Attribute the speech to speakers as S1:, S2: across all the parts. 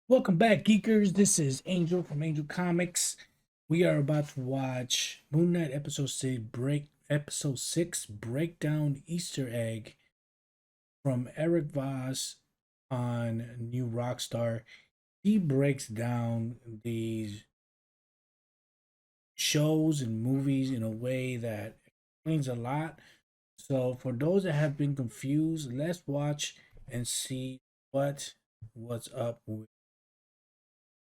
S1: Welcome back, geekers. This is Angel from Angel Comics. We are about to watch Moon Knight episode 6 breakdown Easter egg from Eric Voss on New Rockstar. He breaks down these shows and movies in a way that explains a lot. So for those that have been confused, let's watch and see what's up with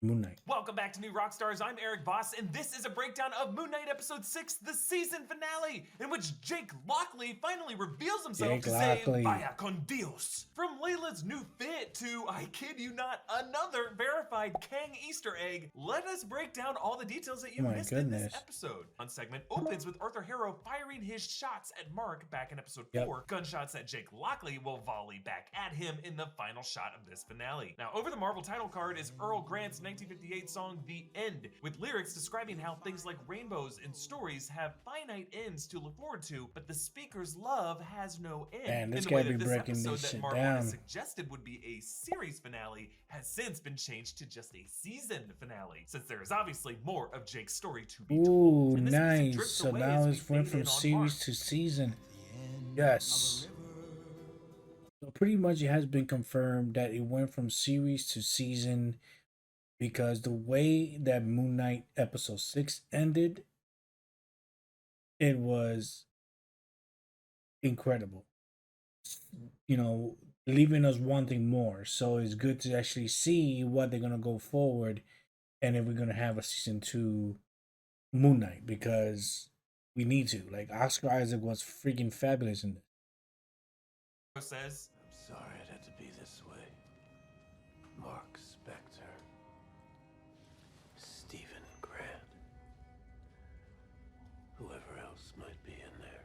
S1: Moon Knight.
S2: Welcome back to New Rockstars. I'm Eric Voss, and this is a breakdown of Moon Knight Episode 6, the season finale, in which Jake Lockley finally reveals himself to say, Vaya con Dios. From Layla's new fit to, I kid you not, another verified Kang Easter egg, let us break down all the details that you missed in this episode. One segment opens with Arthur Harrow firing his shots at Mark back in Episode 4, gunshots that Jake Lockley will volley back at him in the final shot of this finale. Now, over the Marvel title card is Earl Grant's 1958 song The End, with lyrics describing how things like rainbows and stories have finite ends to look forward to, but the speaker's love has no end.
S1: Man, this
S2: in the
S1: guy
S2: way
S1: be
S2: that this
S1: breaking
S2: episode
S1: this
S2: that
S1: shit
S2: Marvel
S1: down.
S2: has suggested would be a series finale has since been changed to just a season finale, since there is obviously more of Jake's story to be told.
S1: Ooh, nice. So now it's went from series to season. Yes. So pretty much it has been confirmed that it went from series to season because the way that Moon Knight episode 6 ended, it was incredible. You know, leaving us wanting more. So it's good to actually see what they're gonna go forward and if we're gonna have a season 2 Moon Knight, because we need to. Like, Oscar Isaac was freaking fabulous in this.
S2: Says,
S3: I'm sorry it had to be this way. Mark Spector, Stephen Grant, whoever else might be in there.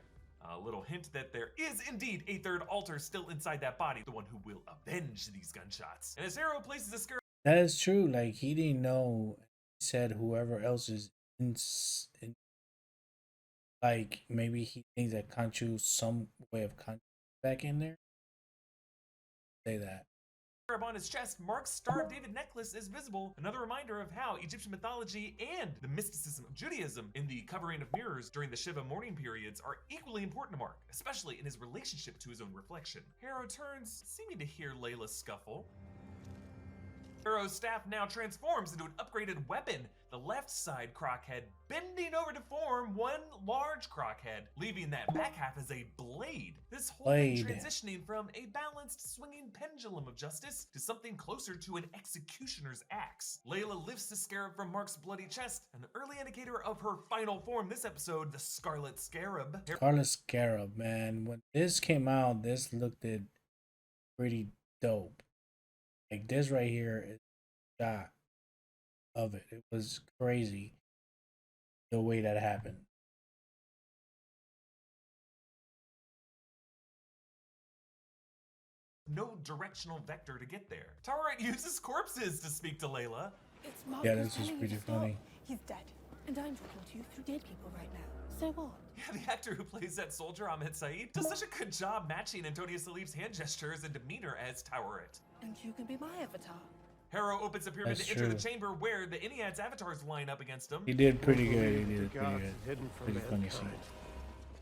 S2: A little hint that there is indeed a third alter still inside that body, the one who will avenge these gunshots. And as Arrow places a scare.
S1: That is true. Like, he didn't know. He said whoever else is in like, maybe he thinks that Kanchu some way of Kanchu back in there. Say that.
S2: On his chest, Mark's Star of David necklace is visible, another reminder of how Egyptian mythology and the mysticism of Judaism in the covering of mirrors during the Shiva mourning periods are equally important to Mark, especially in his relationship to his own reflection. Harrow turns, seeming to hear Layla's scuffle. Harrow's staff now transforms into an upgraded weapon, the left side crockhead bending over to form one large crockhead, leaving that back half as a blade. This whole thing transitioning from a balanced swinging pendulum of justice to something closer to an executioner's axe. Layla lifts the scarab from Mark's bloody chest, an early indicator of her final form this episode, the Scarlet Scarab.
S1: Scarlet Scarab, man. When this came out, this looked pretty dope. Like, this right here is a shot of it. It was crazy the way that happened.
S2: No directional vector to get there. Towerite uses corpses to speak to Layla.
S4: It's Mark.
S1: Yeah, this is pretty funny.
S4: He's dead. And I'm talking to you through dead people right now. So what?
S2: Yeah, the actor who plays that soldier, Ahmed Saeed, does such a good job matching Antonia Salif's hand gestures and demeanor as Towerite.
S4: And you can be my avatar.
S2: Harrow opens the pyramid
S1: That's
S2: to enter
S1: true.
S2: the chamber where the Ennead's avatars line up against him.
S1: He did pretty good. He did pretty good.
S3: Hidden from
S1: Pretty funny
S3: mankind.
S1: scene.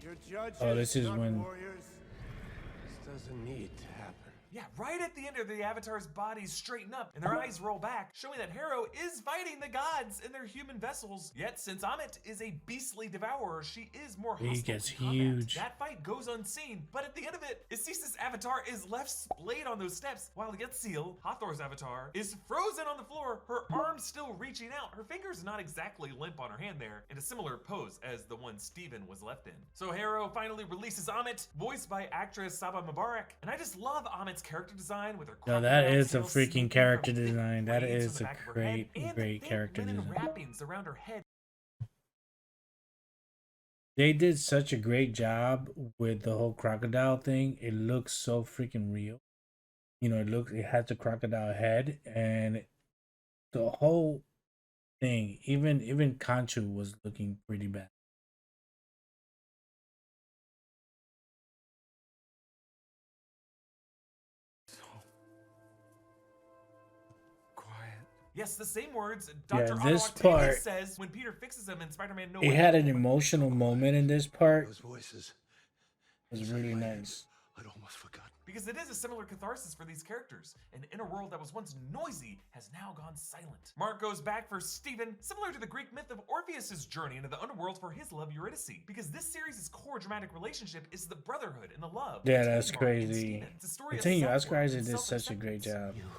S3: Your judges,
S1: Oh, this is
S3: not
S1: when-
S3: warriors. This doesn't need to happen.
S2: Yeah, right at the end of the avatar's bodies straighten up and their eyes roll back, showing that Harrow is fighting the gods in their human vessels. Yet, since Amit is a beastly devourer, she is more hostile.
S1: He gets
S2: in combat.
S1: huge.
S2: That fight goes unseen, but at the end of it, Isisa's avatar is left splayed on those steps, while Yetzil, Hathor's avatar, is frozen on the floor, her arms still reaching out, her fingers not exactly limp on her hand there, in a similar pose as the one Steven was left in. So Harrow finally releases Amit, voiced by actress Saba Mubarak, and I just love Amit's character design with her.
S1: No, that is a
S2: crocodile
S1: freaking
S2: tail
S1: character
S2: sneaking from
S1: design.
S2: thick
S1: That
S2: braids
S1: is
S2: from the
S1: a
S2: back of her head, and the
S1: great
S2: thick
S1: character
S2: linen
S1: design.
S2: wrappings around her head.
S1: They did such a great job with the whole crocodile thing. It looks so freaking real. You know, it has the crocodile head, and the whole thing, even Kanchu was looking pretty bad.
S5: Quiet.
S2: Yes, the same words
S1: Yeah,
S2: Dr. Otto
S1: this
S2: Octavius
S1: part,
S2: says when Peter fixes him in Spider-Man No
S1: it
S2: Way
S1: had an
S2: Home.
S1: emotional moment in this part.
S3: Those voices.
S1: It was
S3: Inside
S1: really
S3: my head.
S1: nice.
S3: I'd almost forgotten.
S2: Because it is a similar catharsis for these characters. An inner world that was once noisy has now gone silent. Mark goes back for Stephen, similar to the Greek myth of Orpheus's journey into the underworld for his love Eurydice. Because this series' core dramatic relationship is the brotherhood and the love.
S1: Yeah,
S2: between
S1: that's
S2: Mark and
S1: crazy.
S2: Stephen. It's a story of
S1: Continue. Oscar
S2: self-worth
S1: Isaac
S2: and
S1: did such a great
S2: self-acceptance.
S1: job.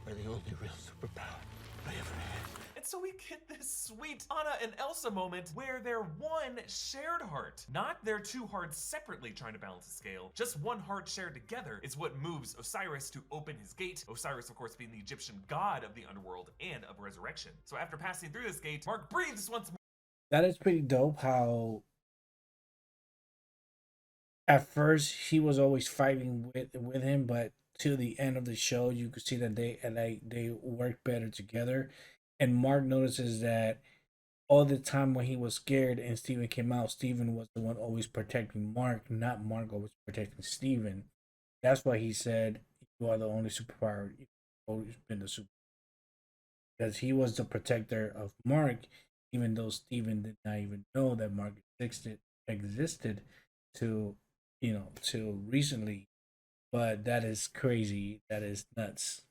S3: You are the only real superpower I ever had.
S2: And so we get this sweet Anna and Elsa moment where they're one shared heart. Not their two hearts separately trying to balance a scale. Just one heart shared together is what moves Osiris to open his gate. Osiris, of course, being the Egyptian god of the underworld and of resurrection. So after passing through this gate, Mark breathes once more.
S1: That is pretty dope how at first he was always fighting with him, but to the end of the show you could see that they work better together. And Mark notices that all the time when he was scared and Steven came out, Steven was the one always protecting Mark, not Mark always protecting Steven. That's why he said, "You are the only superpower. You've always been the super." Because he was the protector of Mark, even though Steven did not even know that Mark existed to, till recently. But that is crazy. That is nuts.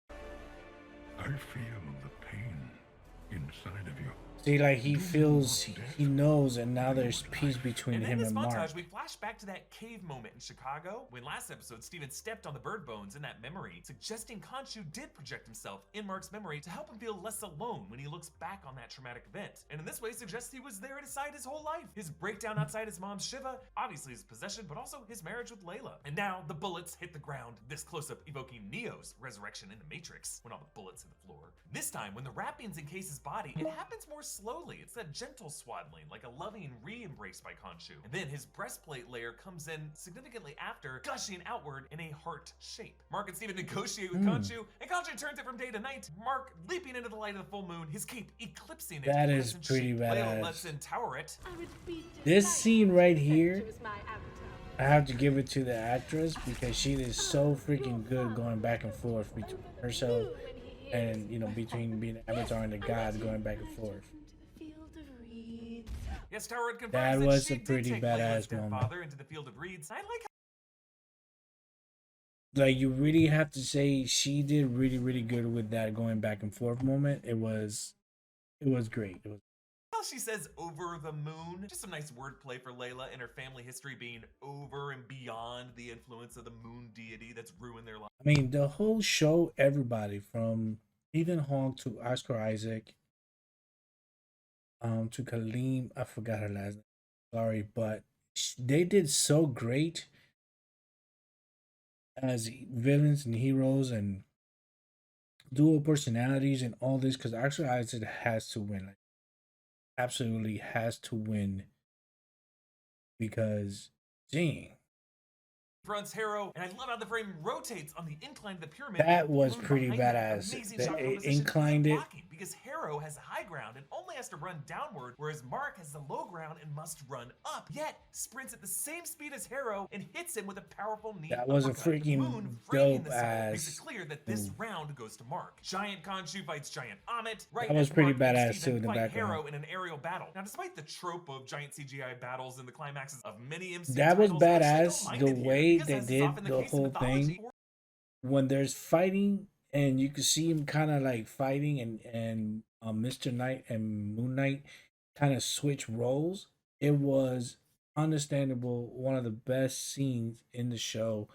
S5: I feel the pain inside of you.
S1: See, like he feels, he knows, and now there's peace between
S2: And in
S1: him
S2: this
S1: and
S2: montage,
S1: Mark.
S2: we flash back to that cave moment in Chicago when last episode Steven stepped on the bird bones in that memory, suggesting Khonshu did project himself in Mark's memory to help him feel less alone when he looks back on that traumatic event. And in this way suggests he was there at his side his whole life. His breakdown outside his mom's Shiva, obviously his possession, but also his marriage with Layla. And now the bullets hit the ground, this close-up evoking Neo's resurrection in the Matrix when all the bullets hit the floor. This time, when the wrappings encase his body, it happens more slowly. It's that gentle swaddling, like a loving re-embrace by Khonshu. And then his breastplate layer comes in significantly after, gushing outward in a heart shape. Mark and Steven negotiate with Khonshu, and Khonshu turns it from day to night. Mark leaping into the light of the full moon, his cape eclipsing it.
S1: That is
S2: crescent
S1: pretty
S2: shape. Layla lets
S1: badass.
S2: in tower it.
S1: This scene right here, I have to give it to the actress because she is so freaking good going back and forth between herself and, between being an avatar and the god going back and forth.
S2: Yes, Tower confirms
S1: That
S2: that
S1: was
S2: she
S1: a
S2: did
S1: pretty
S2: take Layla's
S1: badass
S2: dead
S1: moment.
S2: father into the field of reeds. I like
S1: Like, you really have to say she did really, really good with that going back and forth moment. It was great. It was.
S2: how she says over the moon. Just some nice wordplay for Layla and her family history being over and beyond the influence of the moon deity that's ruined their life.
S1: I mean, the whole show, everybody from Ethan Hawke to Oscar Isaac, to Kaleem, I forgot her last name. Sorry, but they did so great as villains and heroes and dual personalities and all this. Because Oscar Isaac has to win, like, absolutely has to win. Because, dang.
S2: Fronts Harrow, and I love how the frame rotates on the incline of the pyramid.
S1: That
S2: with the
S1: was
S2: moon
S1: pretty
S2: behind it.
S1: badass.
S2: Amazing
S1: That
S2: shot
S1: it
S2: composition
S1: inclined
S2: and
S1: it.
S2: blocking, because Harrow has high ground and only has to run downward, whereas Mark has the low ground and must run up. Yet sprints at the same speed as Harrow and hits him with a powerful knee
S1: That was a
S2: uppercut.
S1: freaking
S2: Moon framing
S1: dope
S2: the symbol makes
S1: ass
S2: it clear that this round goes to Mark. Giant Khonshu fights Giant Amit. Right
S1: That was
S2: as
S1: pretty
S2: Mark and
S1: badass,
S2: Steven
S1: too, in the
S2: fight
S1: background.
S2: Harrow in an aerial battle. Now, despite the trope of giant CGI battles and the climaxes of many MC
S1: That was
S2: titles, I actually
S1: badass.
S2: don't mind
S1: The
S2: it here,
S1: way
S2: because
S1: they
S2: as is
S1: did
S2: often
S1: the
S2: case in
S1: whole
S2: mythology,
S1: thing. When there's fighting and you can see him kind of like fighting and Mr. Knight and Moon Knight kind of switch roles, it was understandable. One of the best scenes in the show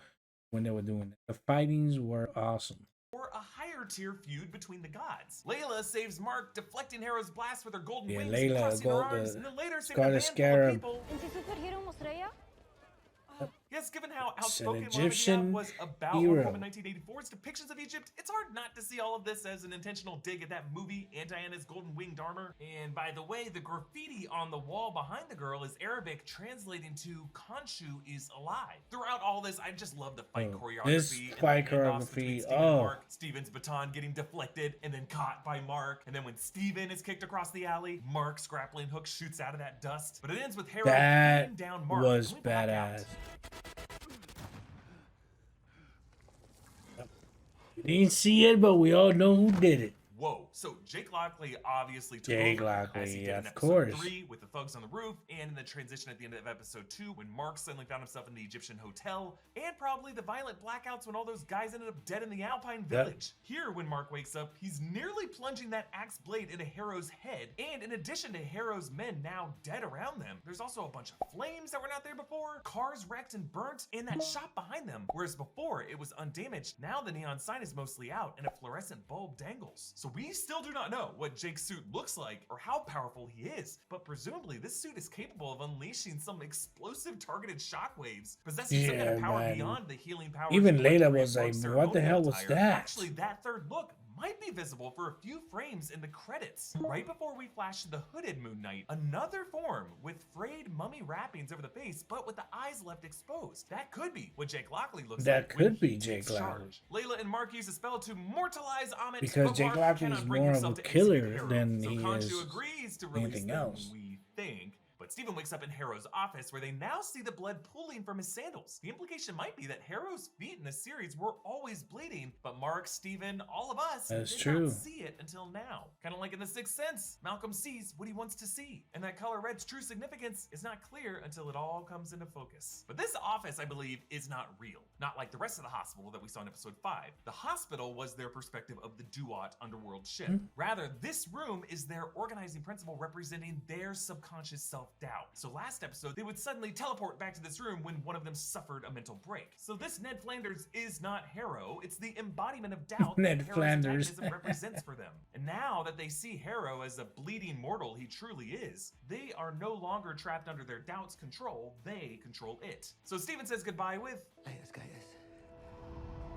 S1: when they were doing it. The fightings were awesome.
S2: or a higher tier feud between the gods. Layla saves Mark, deflecting Hera's blast with her golden
S1: Yeah,
S2: wings
S1: Layla,
S2: and crossing her
S1: gold-
S2: arms,
S1: the
S2: and then later saving a
S1: Scarlet
S2: van full of
S1: Scarab.
S2: people.
S4: ¿En sí superhero mostré?
S2: Yes, given how
S1: It's an
S2: outspoken
S1: Egyptian
S2: Mohammedia was about
S1: hero.
S2: Wonder Woman 1984's depictions of Egypt, it's hard not to see all of this as an intentional dig at that movie and Diana's golden winged armor. And by the way, the graffiti on the wall behind the girl is Arabic, translating to Khonshu is alive. Throughout all this, I just love the fight choreography.
S1: This
S2: and the
S1: fight
S2: handoffs between
S1: choreography,
S2: Steven and
S1: oh.
S2: Mark. Steven's baton getting deflected and then caught by Mark. And then when Steven is kicked across the alley, Mark's grappling hook shoots out of that dust. But it ends with Hera
S1: That
S2: beating down Mark.
S1: was
S2: and we black out.
S1: badass. We didn't see it, but we all know who did it.
S2: Whoa, so Jake Lockley obviously took
S1: Jake
S2: over
S1: Lockley,
S2: as he did in
S1: of
S2: episode
S1: course.
S2: 3 with the thugs on the roof, and in the transition at the end of episode 2 when Mark suddenly found himself in the Egyptian hotel, and probably the violent blackouts when all those guys ended up dead in the Alpine village. Here, when Mark wakes up, he's nearly plunging that axe blade into Harrow's head, and in addition to Harrow's men now dead around them, there's also a bunch of flames that were not there before, cars wrecked and burnt, and that shop behind them, whereas before it was undamaged. Now the neon sign is mostly out, and a fluorescent bulb dangles. So we still do not know what Jake's suit looks like or how powerful he is, but presumably this suit is capable of unleashing some explosive targeted shockwaves, possessing some kind of power beyond the healing power.
S1: Even Layla was like, what the hell was that?
S2: Actually, that third look might be visible for a few frames in the credits. Right before we flash to the hooded Moon Knight, another form with frayed mummy wrappings over the face, but with the eyes left exposed. That could be what Jake Lockley looks like. That could be Jake Lockley. Layla and Mark use a spell to mortalize Amit,
S1: because Jake Lockley is more of a killer than he is
S2: agrees to
S1: anything else.
S2: We think. But Stephen wakes up in Harrow's office where they now see the blood pooling from his sandals. The implication might be that Harrow's feet in this series were always bleeding, but Mark, Stephen, all of us did not see it until now. Kind of like in The Sixth Sense, Malcolm sees what he wants to see, and that color red's true significance is not clear until it all comes into focus. But this office, I believe, is not real. Not like the rest of the hospital that we saw in episode 5. The hospital was their perspective of the Duat underworld ship. Rather, this room is their organizing principle representing their subconscious self-doubt. So last episode, they would suddenly teleport back to this room when one of them suffered a mental break. So this Ned Flanders is not Harrow, it's the embodiment of doubt
S1: Ned Flanders
S2: represents for them. And now that they see Harrow as a bleeding mortal he truly is, they are no longer trapped under their doubt's control, they control it. So Stephen says goodbye with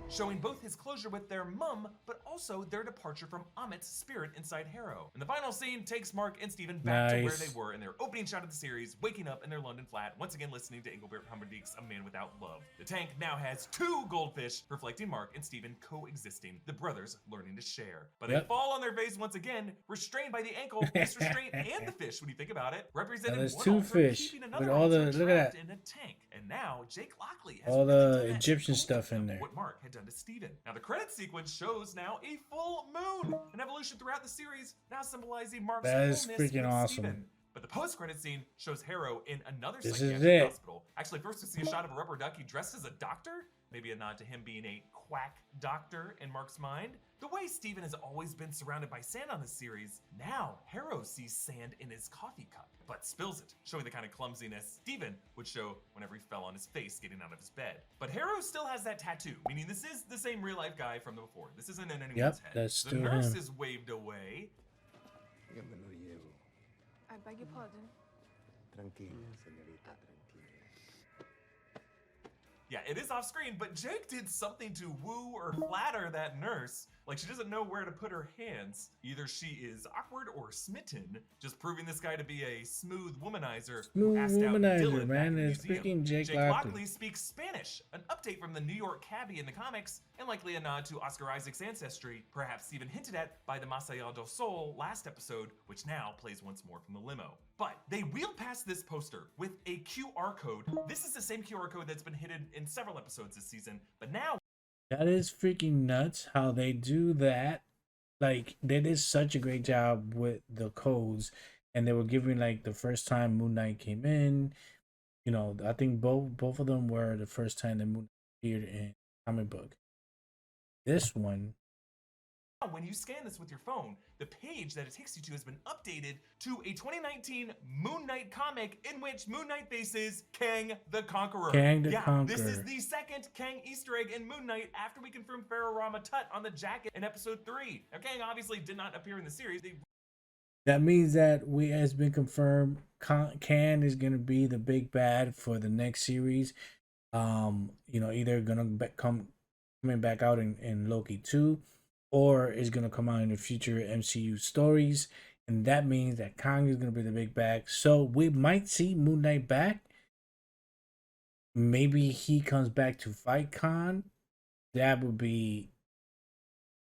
S2: showing both his closure with their mum, but also their departure from Amit's spirit inside Harrow. And the final scene takes Mark and Stephen back to where they were in their opening shot of the series, waking up in their London flat, once again listening to Engelbert Humperdinck's A Man Without Love. The tank now has 2 goldfish, reflecting Mark and Stephen coexisting, the brothers learning to share. But they fall on their face once again, restrained by the ankle, this restraint and the fish, when you think about it, represented
S1: there's
S2: one
S1: 2
S2: altar
S1: fish
S2: keeping another
S1: with all the,
S2: altar
S1: look at
S2: trapped
S1: that.
S2: in a tank. And now Jake Lockley has
S1: all
S2: really
S1: the
S2: done that
S1: Egyptian
S2: to
S1: stuff in there.
S2: what Mark had done to Stephen. Now the credit sequence shows now a full moon, an evolution throughout the series, now symbolizing Mark's
S1: That is
S2: wholeness
S1: freaking
S2: with
S1: awesome.
S2: Stephen. But the post-credit scene shows Harrow in another
S1: This
S2: psychiatric
S1: is it.
S2: hospital. Actually, first we see a shot of a rubber ducky dressed as a doctor, maybe a nod to him being a quack doctor in Mark's mind. The way Stephen has always been surrounded by sand on this series, now Harrow sees sand in his coffee cup, but spills it, showing the kind of clumsiness Stephen would show whenever he fell on his face getting out of his bed. But Harrow still has that tattoo, meaning this is the same real life guy from before. This isn't in anyone's head.
S1: That's
S2: the
S1: still
S2: nurse
S1: him.
S2: is waved away.
S4: I beg your pardon.
S2: Yeah, it is off screen, but Jake did something to woo or flatter that nurse. Like she doesn't know where to put her hands. Either she is awkward or smitten, just proving this guy to be a smooth womanizer.
S1: Smooth
S2: asked out
S1: womanizer,
S2: Dylan back
S1: man.
S2: in the
S1: It's
S2: museum.
S1: freaking Jake
S2: Jake
S1: Lockley.
S2: Lockley speaks Spanish, an update from the New York cabbie in the comics, and likely a nod to Oscar Isaac's ancestry, perhaps even hinted at by the Mas Allá del Sol last episode, which now plays once more from the limo. But they wheel past this poster with a QR code. This is the same QR code that's been hidden in several episodes this season, but now
S1: that is freaking nuts how they do that. Like, they did such a great job with the codes, and they were giving, like, the first time Moon Knight came in, you know, I think both of them were the first time that Moon Knight appeared in comic book. This one,
S2: when you scan this with your phone, the page that it takes you to has been updated to a 2019 Moon Knight comic in which Moon Knight faces Kang the Conqueror.
S1: Kang the Conqueror.
S2: This is the second Kang Easter egg in Moon Knight after we confirmed Pharaoh Rama Tut on the jacket in episode 3. Now, Kang obviously did not appear in the series.
S1: that means that has been confirmed. Kang is gonna be the big bad for the next series. You know, either coming back out in Loki 2, or is going to come out in the future MCU stories, and that means that Kang is going to be the big bad. So we might see Moon Knight back. Maybe he comes back to fight Khan. That would be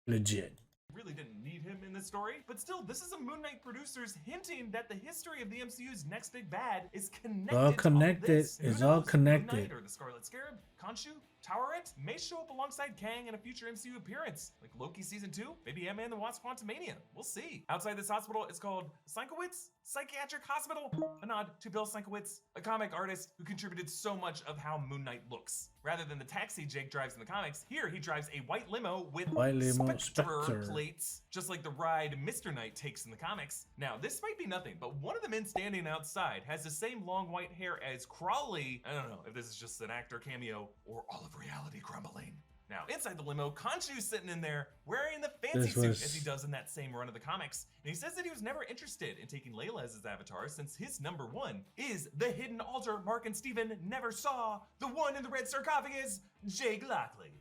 S1: legit.
S2: Really didn't need him in this story, but still, this is a Moon Knight producers hinting that the history of the MCU's next big bad is connected.
S1: All connected.
S2: To all this.
S1: It's
S2: Who
S1: all
S2: knows?
S1: connected.
S2: Moon Knight or the Scarlet Scarab Khonshu, Towerette may show up alongside Kang in a future MCU appearance, like Loki Season 2, maybe Ant-Man and the Wasp Quantumania. We'll see. Outside this hospital, it's called Sienkiewicz Psychiatric Hospital, a nod to Bill Sienkiewicz, a comic artist who contributed so much of how Moon Knight looks. Rather than the taxi Jake drives in the comics, here he drives a white limo with Spectre plates, just like the ride Mr. Knight takes in the comics. Now, this might be nothing, but one of the men standing outside has the same long white hair as Crawley. I don't know if this is just an actor cameo or all of reality crumbling. Now, inside the limo, Khonshu's sitting in there wearing the fancy suit as he does in that same run of the comics. And he says that he was never interested in taking Layla as his avatar since his number one is the hidden altar Mark and Steven never saw, the one in the red sarcophagus, Jake Lockley.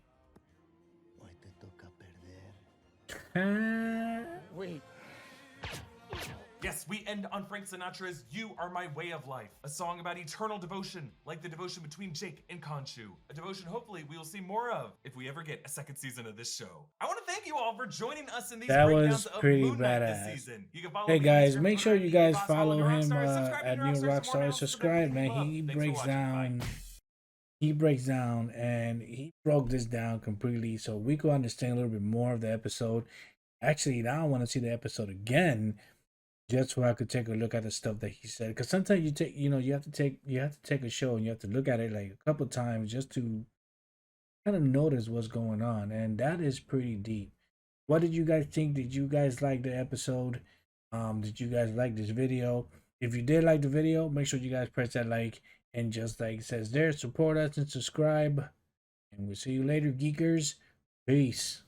S3: Hoy te toca perder.
S1: Wait.
S2: Yes, we end on Frank Sinatra's You Are My Way of Life, a song about eternal devotion, like the devotion between Jake and Khonshu, a devotion hopefully we will see more of if we ever get a second season of this show. I want to thank you all for joining us in these breakdowns of Moon Knight this season. You can follow
S1: hey guys,
S2: me
S1: make sure you guys follow him
S2: RockStar,
S1: at New RockStar. Subscribe, man. He breaks down. He breaks down, and he broke this down completely, so we could understand a little bit more of the episode. Actually, now I want to see the episode again, just so I could take a look at the stuff that he said. Because sometimes you take, you have to take a show and you have to look at it like a couple times just to kind of notice what's going on, and that is pretty deep. What did you guys think? Did you guys like the episode? Did you guys like this video? If you did like the video, make sure you guys press that like, and just like it says there, support us and subscribe. And we'll see you later, geekers. Peace.